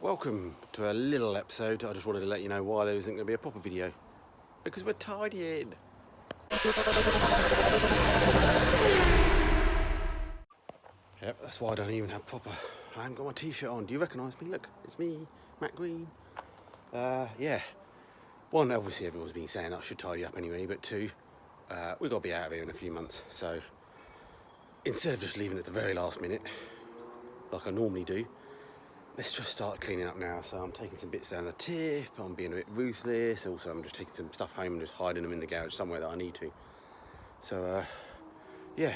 Welcome to a little episode. I just wanted to let you know why there isn't going to be a proper video. Because we're tidying. Yep, that's why I don't even have proper... I haven't got my t-shirt on. Do you recognise me? Look, it's me, Matt Green. Yeah. One, obviously everyone's been saying that I should tidy up anyway, but two, we've got to be out of here in a few months. So instead of just leaving it at the very last minute, like I normally do, let's just start cleaning up now. So I'm taking some bits down the tip, I'm being a bit ruthless. Also, I'm just taking some stuff home and just hiding them in the garage somewhere that I need to. So, yeah.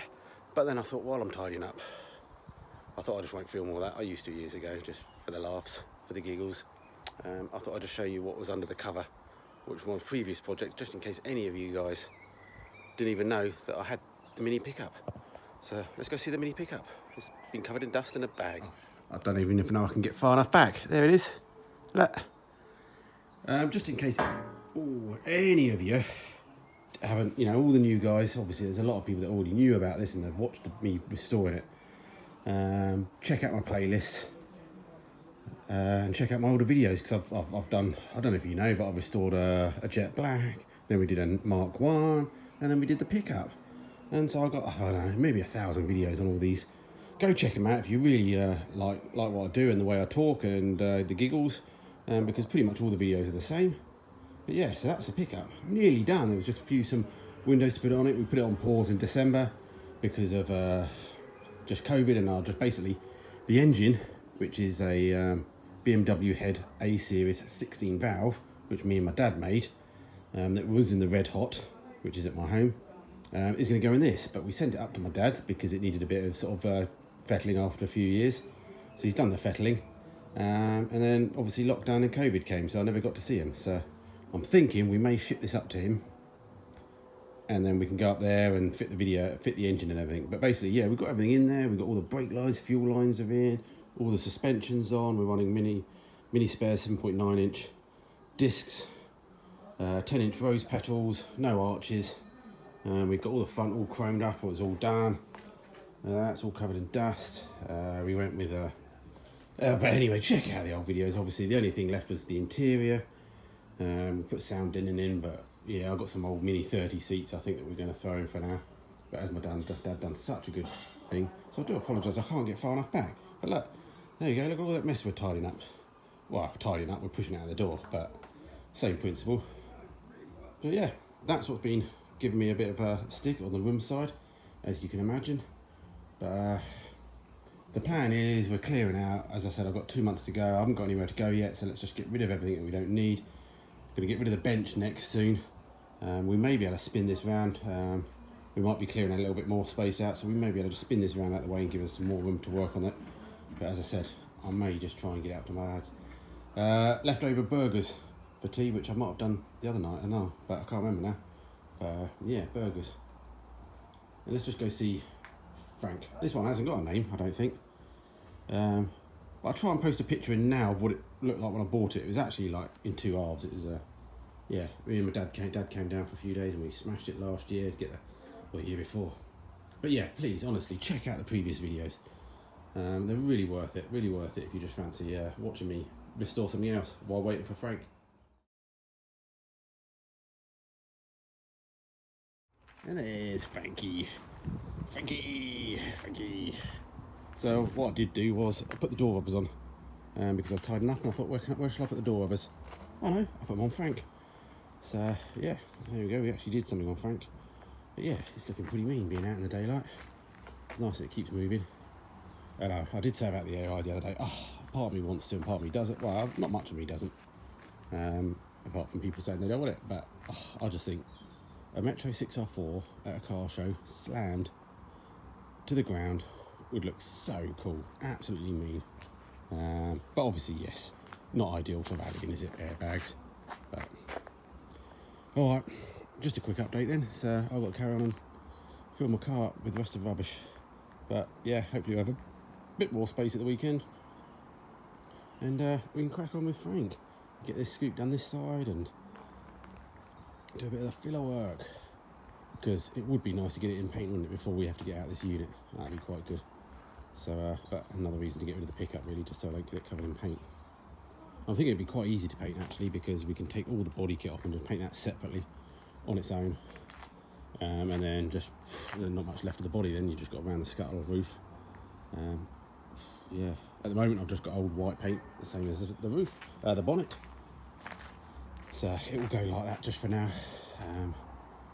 But then I thought, while I'm tidying up, I thought I just won't film all that. I used to years ago, just for the laughs, for the giggles. I thought I'd just show you what was under the cover, which was my previous project, just in case any of you guys didn't even know that I had the mini pickup. So let's go see the mini pickup. It's been covered in dust in a bag. I don't even know if I can get far enough back. There it is. Look. Just in case any of you haven't, all the new guys, obviously there's a lot of people that already knew about this and they've watched me restoring it. Check out my playlist and check out my older videos, because I've done, I don't know if you know, but I've restored a Jet Black, then we did a Mark 1, and then we did the pickup. And so I've got, I don't know, maybe 1,000 videos on all these. Go check them out if you really like what I do and the way I talk and the giggles, because pretty much all the videos are the same. But yeah, so that's the pickup. Nearly done. There was just some windows to put on it. We put it on pause in December because of just COVID, and just basically the engine, which is a BMW head A series 16 valve, which me and my dad made, that was in the Red Hot, which is at my home, is going to go in this. But we sent it up to my dad's because it needed a bit of sort of fettling after a few years. So he's done the fettling, and then obviously lockdown and COVID came, so I never got to see him. So I'm thinking we may ship this up to him, and then we can go up there and fit the engine and everything. But basically, yeah, we've got everything in there. We've got all the brake lines, fuel lines are in, all the suspensions on. We're running mini spares 7.9 inch discs, 10 inch rose petals, no arches. We've got all the front all chromed up, it was all done. That's all covered in dust. We went with but anyway, check out the old videos. Obviously the only thing left was the interior. We put sound deadening in, but yeah, I've got some old mini 30 seats I think that we're going to throw in for now. But as my dad done such a good thing, so I do apologise I can't get far enough back. But look, there you go, look at all that mess we're tidying up. Well, tidying up, we're pushing it out the door, but same principle. But yeah, that's what's been giving me a bit of a stick on the room side, as you can imagine. But the plan is we're clearing out. As I said, I've got 2 months to go. I haven't got anywhere to go yet, so let's just get rid of everything that we don't need. Going to get rid of the bench next soon. We may be able to spin this round. We might be clearing a little bit more space out, so we may be able to spin this round out of the way and give us some more room to work on it. But as I said, I may just try and get out to my dad's. Leftover burgers for tea, which I might have done the other night, I know, but I can't remember now. Yeah, burgers. And let's just go see Frank. This one hasn't got a name, I don't think. But I'll try and post a picture in now of what it looked like when I bought it. It was actually like in two halves. It was yeah, me and my dad came down for a few days and we smashed it last year to get the year before. But yeah, please, honestly, check out the previous videos. They're really worth it if you just fancy watching me restore something else while waiting for Frank. And there's Frankie. So what I did do was I put the door rubbers on because I was tidying up, and I thought, where should I put the door rubbers? Oh no, I put them on Frank. So yeah, there we go, we actually did something on Frank. But yeah, it's looking pretty mean being out in the daylight. It's nice that it keeps moving. And I did say about the AI the other day, part of me wants to and part of me doesn't. Well, not much of me doesn't, apart from people saying they don't want it. But I just think a Metro 6R4 at a car show slammed to the ground would look so cool, absolutely mean. But obviously, yes, not ideal for valeting, is it? Airbags. But all right, just a quick update then. So I've got to carry on and fill my car up with the rest of the rubbish. But yeah, hopefully we'll have a bit more space at the weekend, and we can crack on with Frank. Get this scoop down this side and do a bit of the filler work, because it would be nice to get it in paint, wouldn't it, before we have to get out of this unit. That'd be quite good. So but another reason to get rid of the pickup, really, just so I don't get it covered in paint. I think it'd be quite easy to paint actually, because we can take all the body kit off and just paint that separately on its own. And then just, there's not much left of the body then, you just got around the scuttle or roof. Yeah, at the moment I've just got old white paint, the same as the roof, the bonnet. So it will go like that just for now.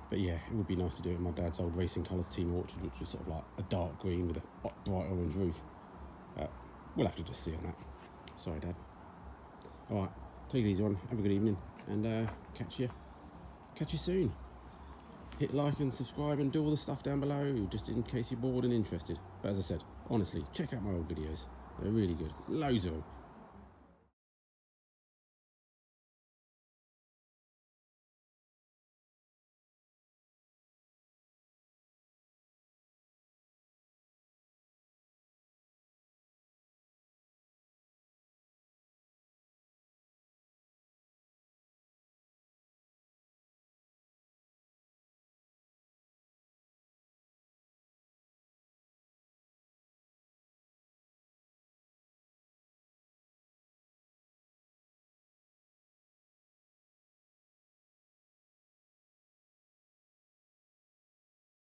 But yeah, it would be nice to do it in my dad's old Racing Colours Team Orchard, which was sort of like a dark green with a bright orange roof. We'll have to just see on that. Sorry, Dad. All right, take it easy on. Have a good evening, and catch you soon. Hit like and subscribe and do all the stuff down below, just in case you're bored and interested. But as I said, honestly, check out my old videos. They're really good. Loads of them.